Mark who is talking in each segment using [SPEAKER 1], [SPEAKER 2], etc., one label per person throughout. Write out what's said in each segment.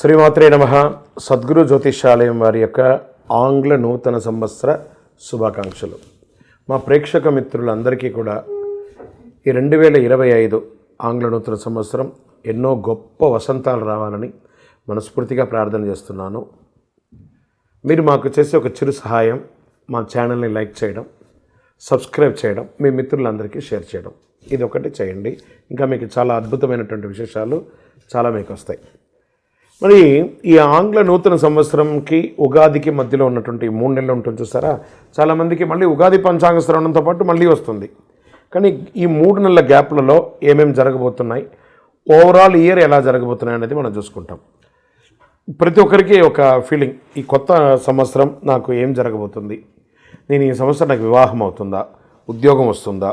[SPEAKER 1] శ్రీమాత్రే నమః. సద్గురు జ్యోతిషాలయం వారి యొక్క ఆంగ్ల నూతన సంవత్సర శుభాకాంక్షలు. మా ప్రేక్షక మిత్రులందరికీ కూడా ఈ 2025 ఆంగ్ల నూతన సంవత్సరం ఎన్నో గొప్ప వసంతాలు రావాలని మనస్ఫూర్తిగా ప్రార్థన చేస్తున్నాను. మీరు మాకు చేసే ఒక చిరు సహాయం, మా ఛానల్ని లైక్ చేయడం, సబ్స్క్రైబ్ చేయడం, మీ మిత్రులందరికీ షేర్ చేయడం, ఇది ఒకటి చేయండి. ఇంకా మీకు చాలా అద్భుతమైనటువంటి విశేషాలు చాలా మీకు వస్తాయి. మరి ఈ ఆంగ్ల నూతన సంవత్సరంకి ఉగాదికి మధ్యలో ఉన్నటువంటి 3 నెలలు ఉంటుంది చూసారా, చాలామందికి మళ్ళీ ఉగాది పంచాంగ శ్రవణంతో పాటు మళ్ళీ వస్తుంది. కానీ ఈ 3 నెలల గ్యాప్లలో ఏమేమి జరగబోతున్నాయి, ఓవరాల్ ఇయర్ ఎలా జరగబోతున్నాయి అనేది మనం చూసుకుంటాం. ప్రతి ఒక్కరికి ఒక ఫీలింగ్, ఈ కొత్త సంవత్సరం నాకు ఏం జరగబోతుంది, నేను ఈ సంవత్సరం నాకు వివాహం అవుతుందా, ఉద్యోగం వస్తుందా,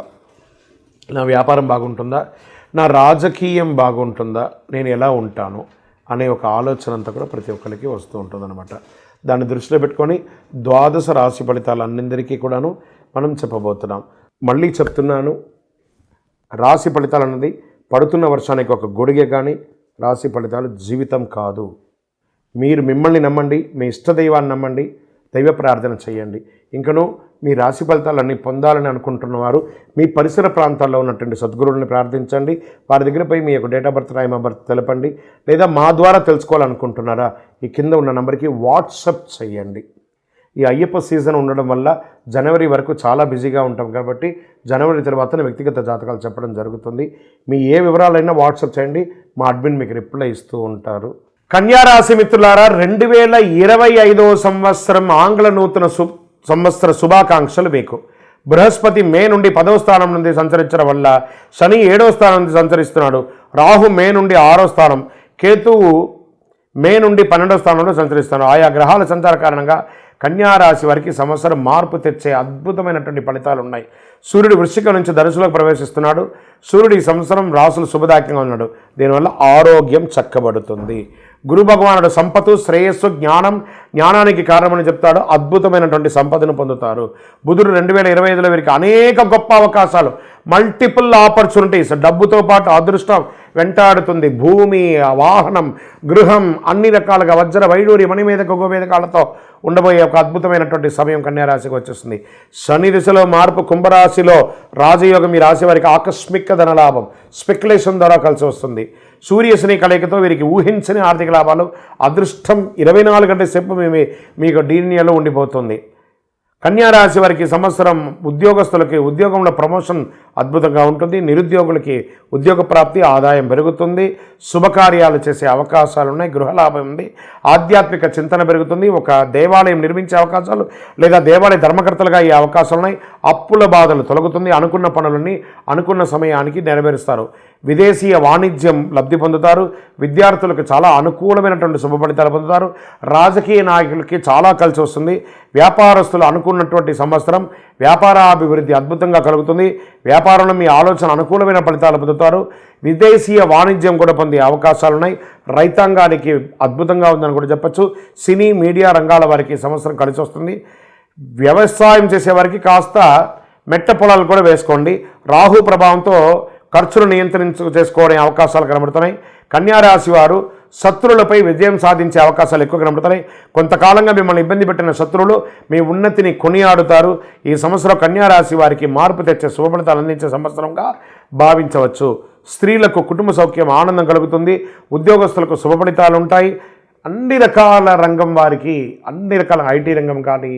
[SPEAKER 1] నా వ్యాపారం బాగుంటుందా, నా రాజకీయం బాగుంటుందా, నేను ఎలా ఉంటాను అనే ఒక ఆలోచన అంతా కూడా ప్రతి ఒక్కరికి వస్తూ ఉంటుందన్నమాట. దాన్ని దృష్టిలో పెట్టుకొని 12 రాశి ఫలితాలు అన్నిందరికీ కూడాను మనం చెప్పబోతున్నాం. మళ్ళీ చెప్తున్నాను, రాశి ఫలితాలు అన్నది పడుతున్న వర్షానికి ఒక గొడుగే, కానీ రాశి ఫలితాలు జీవితం కాదు. మీరు మిమ్మల్ని నమ్మండి, మీ ఇష్టదైవాన్ని నమ్మండి, దైవ ప్రార్థన చేయండి. ఇంకనూ మీ రాశి ఫలితాలన్నీ పొందాలని అనుకుంటున్నవారు మీ పరిసర ప్రాంతాల్లో ఉన్నటువంటి సద్గురువుని ప్రార్థించండి. వారి దగ్గర పోయి మీ యొక్క date of birth, time of birth తెలపండి. లేదా మా ద్వారా తెలుసుకోవాలనుకుంటున్నారా, ఈ కింద ఉన్న నెంబర్కి వాట్సప్ చేయండి. ఈ అయ్యప్ప సీజన్ ఉండడం వల్ల జనవరి వరకు చాలా బిజీగా ఉంటాం కాబట్టి జనవరి తర్వాతనే వ్యక్తిగత జాతకాలు చెప్పడం జరుగుతుంది. మీ ఏ వివరాలైనా వాట్సప్ చేయండి, మా అడ్మిన్ మీకు రిప్లై ఇస్తూ ఉంటారు. కన్యారాశి మిత్రులారా, 2025 సంవత్సరం ఆంగ్ల నూతన సంవత్సర శుభాకాంక్షలు మీకు. బృహస్పతి మే నుండి 10వ స్థానం నుండి సంచరించడం వల్ల శని 7వ స్థానం నుండి సంచరిస్తున్నాడు. రాహు మే నుండి 6వ స్థానం, కేతువు మే నుండి 12వ స్థానంలో సంచరిస్తున్నాడు. ఆయా గ్రహాల సంచార కారణంగా కన్యారాశి వారికి సంవత్సరం మార్పు తెచ్చే అద్భుతమైనటువంటి ఫలితాలు ఉన్నాయి. సూర్యుడు వృశ్చికం నుంచి ధనుసులోకి ప్రవేశిస్తున్నాడు. సూర్యుడు ఈ సంవత్సరం రాసులు శుభదాయకంగా ఉన్నాడు. దీనివల్ల ఆరోగ్యం చక్కబడుతుంది. గురు భగవానుడు సంపత్తు, శ్రేయస్సు, జ్ఞానానికి కారణమని చెప్తాడు. అద్భుతమైనటువంటి సంపదను పొందుతారు. బుధుడు 2025లో వీరికి అనేక గొప్ప అవకాశాలు, మల్టిపుల్ ఆపర్చునిటీస్, డబ్బుతో పాటు అదృష్టం వెంటాడుతుంది. భూమి, వాహనం, గృహం, అన్ని రకాలుగా వజ్ర వైడూరి మణిమేధక గోమేధకాలతో ఉండబోయే ఒక అద్భుతమైనటువంటి సమయం కన్యారాశికి వచ్చేస్తుంది. శని దిశలో మార్పు, కుంభరాశిలో రాజయోగం ఈ రాశి వారికి ఆకస్మిక ధనలాభం, స్పెక్యులేషన్ ద్వారా కలిసి వస్తుంది. సూర్యశని కలయికతో వీరికి ఊహించని ఆర్థిక లాభాలు, అదృష్టం 24 గంటల సేపు మీకు డీనియాలో ఉండిపోతుంది. కన్యారాశి వారికి సంవత్సరం ఉద్యోగస్తులకి ఉద్యోగంలో ప్రమోషన్ అద్భుతంగా ఉంటుంది. నిరుద్యోగులకి ఉద్యోగ ప్రాప్తి, ఆదాయం పెరుగుతుంది. శుభకార్యాలు చేసే అవకాశాలు ఉన్నాయి. గృహలాభం ఉంది. ఆధ్యాత్మిక చింతన పెరుగుతుంది. ఒక దేవాలయం నిర్మించే అవకాశాలు లేదా దేవాలయ ధర్మకర్తలుగా ఈ అవకాశాలు ఉన్నాయి. అప్పుల బాధలు తొలగుతుంది. అనుకున్న పనులన్నీ అనుకున్న సమయానికి నెరవేరుస్తారు. విదేశీయ వాణిజ్యం లబ్ధి పొందుతారు. విద్యార్థులకు చాలా అనుకూలమైనటువంటి శుభ ఫలితాలు పొందుతారు. రాజకీయ నాయకులకి చాలా కలిసి వస్తుంది. వ్యాపారస్తులు అనుకున్నటువంటి సంవత్సరం వ్యాపారాభివృద్ధి అద్భుతంగా కలుగుతుంది. వ్యాపారంలో మీ ఆలోచన అనుకూలమైన ఫలితాలు పొందుతారు. విదేశీయ వాణిజ్యం కూడా పొందే అవకాశాలు ఉన్నాయి. రైతాంగానికి అద్భుతంగా ఉందని కూడా చెప్పచ్చు. సినీ, మీడియా రంగాల వారికి సంవత్సరం కలిసి వస్తుంది. వ్యవసాయం చేసేవారికి కాస్త మెట్ట పొలాలు కూడా వేసుకోండి. రాహు ప్రభావంతో ఖర్చులు చేసుకోవడం అవకాశాలు కనబడుతున్నాయి. కన్యారాశి వారు శత్రువులపై విజయం సాధించే అవకాశాలు ఎక్కువ కనబడుతున్నాయి. కొంతకాలంగా మిమ్మల్ని ఇబ్బంది పెట్టిన శత్రువులు మీ ఉన్నతిని కొనియాడుతారు. ఈ సంవత్సరం కన్యారాశి వారికి మార్పు తెచ్చే శుభఫలితాలు అందించే సంవత్సరంగా భావించవచ్చు. స్త్రీలకు కుటుంబ సౌఖ్యం, ఆనందం కలుగుతుంది. ఉద్యోగస్తులకు శుభఫలితాలు ఉంటాయి. అన్ని రకాల రంగం వారికి, అన్ని రకాల ఐటీ రంగం కానీ,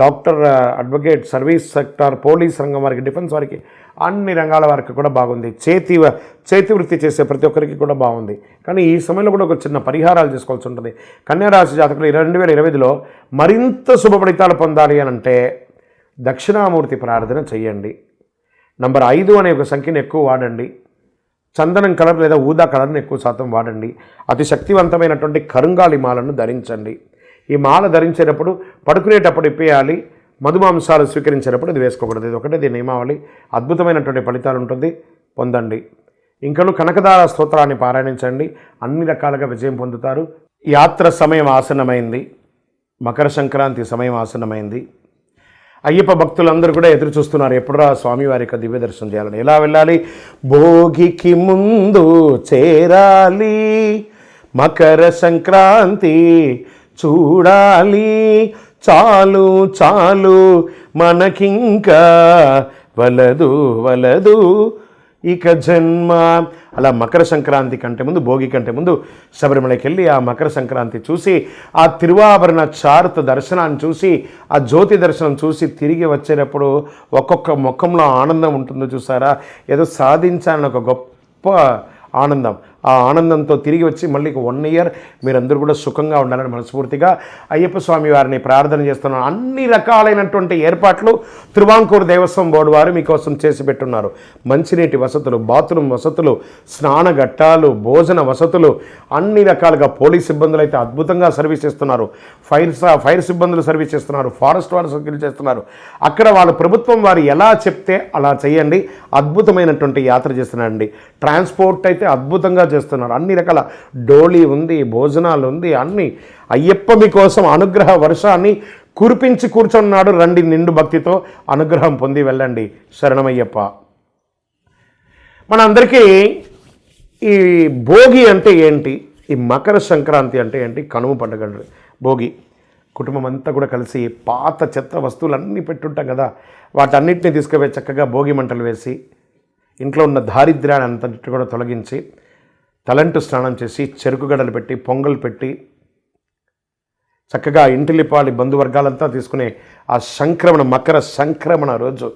[SPEAKER 1] doctor, advocate, service sector, police రంగం వారికి, డిఫెన్స్ వారికి, అన్ని రంగాల వారికి కూడా బాగుంది. చేతి వృత్తి చేసే ప్రతి ఒక్కరికి కూడా బాగుంది. కానీ ఈ సమయంలో కూడా ఒక చిన్న పరిహారాలు చేసుకోవాల్సి ఉంటుంది. కన్యారాశి జాతకులు 2025లో మరింత శుభ ఫలితాలు పొందాలి అని అంటే దక్షిణామూర్తి ప్రార్థన చేయండి. నంబర్ 5 అనే ఒక సంఖ్యను ఎక్కువ వాడండి. చందనం కలర్ లేదా ఊదా కలర్ని ఎక్కువ శాతం వాడండి. అతి శక్తివంతమైనటువంటి కరుంగాలి మాలను ధరించండి. ఈ మాల ధరించేటప్పుడు పడుకునేటప్పుడు ఇప్పేయాలి. మధుమాంసాలు స్వీకరించేటప్పుడు ఇది వేసుకోకూడదు. ఇది ఒకటే దీని నియమావళి. అద్భుతమైనటువంటి ఫలితాలు ఉంటుంది, పొందండి. ఇంకను కనకదార స్తోత్రాన్ని పారాయణించండి. అన్ని రకాలుగా విజయం పొందుతారు. యాత్ర సమయం ఆసన్నమైంది. మకర సంక్రాంతి సమయం ఆసన్నమైంది. అయ్యప్ప భక్తులందరూ కూడా ఎదురు చూస్తున్నారు, ఎప్పుడురా స్వామివారి యొక్క దివ్య దర్శనం చేయాలని. ఎలా వెళ్ళాలి? భోగికి ముందు చేరాలి, మకర సంక్రాంతి చూడాలి, చాలు చాలు మనకింకా వలదు వలదు ఇక జన్మ. అలా మకర సంక్రాంతి కంటే ముందు, భోగి కంటే ముందు శబరిమలకి వెళ్ళి ఆ మకర సంక్రాంతి చూసి, ఆ తిరువాభరణ చారుత దర్శనాన్ని చూసి, ఆ జ్యోతి దర్శనం చూసి తిరిగి వచ్చేటప్పుడు ఒక్కొక్క ముఖంలో ఆనందం ఉంటుందో చూసారా, ఏదో సాధించాలని ఒక గొప్ప ఆనందం. ఆ ఆనందంతో తిరిగి వచ్చి మళ్ళీ 1 ఇయర్ మీరందరూ కూడా సుఖంగా ఉండాలని మనస్ఫూర్తిగా అయ్యప్ప స్వామి వారిని ప్రార్థన చేస్తున్నాను. అన్ని రకాలైనటువంటి ఏర్పాట్లు తిరువాంకూరు దేవస్వం బోర్డు వారు మీకోసం చేసి పెట్టున్నారు. మంచినీటి వసతులు, బాత్రూమ్ వసతులు, స్నాన ఘట్టాలు, భోజన వసతులు, అన్ని రకాలుగా. పోలీస్ సిబ్బందులు అయితే అద్భుతంగా సర్వీస్ చేస్తున్నారు, ఫైర్ సిబ్బందులు సర్వీస్ చేస్తున్నారు, ఫారెస్ట్ వారు సర్వీస్ చేస్తున్నారు. అక్కడ వాళ్ళు ప్రభుత్వం వారు ఎలా చెప్తే అలా చేయండి. అద్భుతమైనటువంటి యాత్ర చేస్తున్నారండి. ట్రాన్స్పోర్ట్ అయితే అద్భుతంగా చేస్తున్నారు. అన్ని రకాల డోలీ ఉంది, భోజనాలు ఉంది, అన్ని. అయ్యప్ప మీకోసం అనుగ్రహ వర్షాన్ని కురిపించి కూర్చున్నాడు. రండి, నిండు భక్తితో అనుగ్రహం పొంది వెళ్ళండి. శరణమయ్యప్ప. మనందరికీ ఈ భోగి అంటే ఏంటి, ఈ మకర సంక్రాంతి అంటే ఏంటి, కనుమ పండుగ భోగి. కుటుంబం అంతా కూడా కలిసి పాత చెత్త వస్తువులన్నీ పెట్టుంటాం కదా, వాటన్నిటిని తీసుకుపోయి చక్కగా భోగి మంటలు వేసి ఇంట్లో ఉన్న దారిద్ర్యాన్ని అంతటి కూడా తొలగించి తలంటు స్నానం చేసి చెరుకు గడలు పెట్టి పొంగల్ పెట్టి చక్కగా ఇంటిలిపాలి బంధువర్గాలంతా తీసుకునే ఆ సంక్రమణ, మకర సంక్రమణ రోజు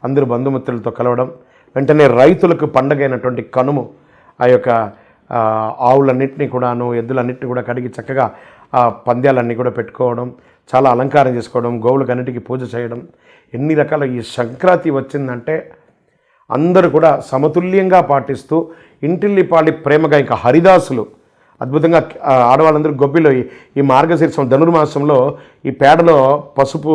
[SPEAKER 1] అందరూ బంధుమిత్రులతో కలవడం. వెంటనే రైతులకు పండగైనటువంటి కనుము ఆ యొక్క ఆవులన్నింటినీ కూడాను, ఎద్దులన్నింటినీ కూడా కడిగి చక్కగా ఆ పంద్యాలన్నీ కూడా పెట్టుకోవడం, చాలా అలంకారం చేసుకోవడం, గోవులకు అన్నిటికీ పూజ చేయడం. ఎన్ని రకాల ఈ సంక్రాంతి వచ్చిందంటే అందరూ కూడా సమతుల్యంగా పాటిస్తూ ఇంటిల్లిపాలి ప్రేమగా. ఇంకా హరిదాసులు అద్భుతంగా ఆడవాళ్ళందరూ గొబ్బిలో ఈ మార్గశీర్షం ధనుర్మాసంలో ఈ పేడలో పసుపు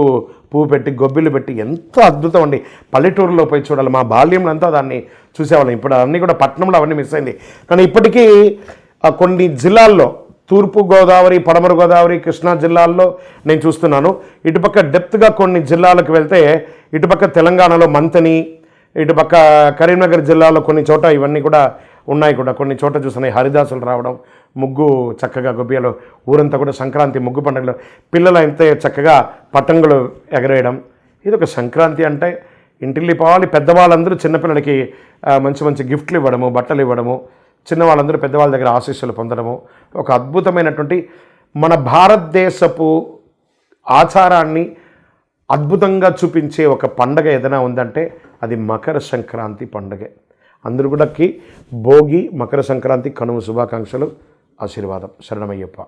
[SPEAKER 1] పువ్వు పెట్టి గొబ్బిలు పెట్టి ఎంత అద్భుతం అండి. పల్లెటూరులో పోయి చూడాలి. మా బాల్యంలో అంతా దాన్ని చూసేవాళ్ళం. ఇప్పుడు అన్నీ కూడా పట్టణంలో అవన్నీ మిస్ అయింది. కానీ ఇప్పటికీ కొన్ని జిల్లాల్లో, తూర్పు గోదావరి, పడమర గోదావరి, కృష్ణా జిల్లాల్లో నేను చూస్తున్నాను. ఇటుపక్క డెప్త్గా కొన్ని జిల్లాలకు వెళ్తే, ఇటుపక్క తెలంగాణలో మంతని, ఇటుపక్క కరీంనగర్ జిల్లాలో కొన్ని చోట ఇవన్నీ కూడా ఉన్నాయి. కూడా కొన్ని చోట చూస్తున్నాయి హరిదాసులు రావడం, ముగ్గు చక్కగా గొబ్బియలో ఊరంతా కూడా సంక్రాంతి ముగ్గు పండుగలో పిల్లలు అయితే చక్కగా పతంగులు ఎగరేయడం. ఇది ఒక సంక్రాంతి అంటే. ఇంటిల్లిపాలి పెద్దవాళ్ళందరూ చిన్నపిల్లలకి మంచి మంచి గిఫ్ట్లు ఇవ్వడము, బట్టలు ఇవ్వడము, చిన్నవాళ్ళందరూ పెద్దవాళ్ళ దగ్గర ఆశీస్సులు పొందడము. ఒక అద్భుతమైనటువంటి మన భారతదేశపు ఆచారాన్ని అద్భుతంగా చూపించే ఒక పండగ ఏదైనా ఉందంటే అది మకర సంక్రాంతి పండుగే. అందరూ కూడా భోగి, మకర సంక్రాంతి, కనుమ శుభాకాంక్షలు, ఆశీర్వాదం. శరణమయ్యప్ప.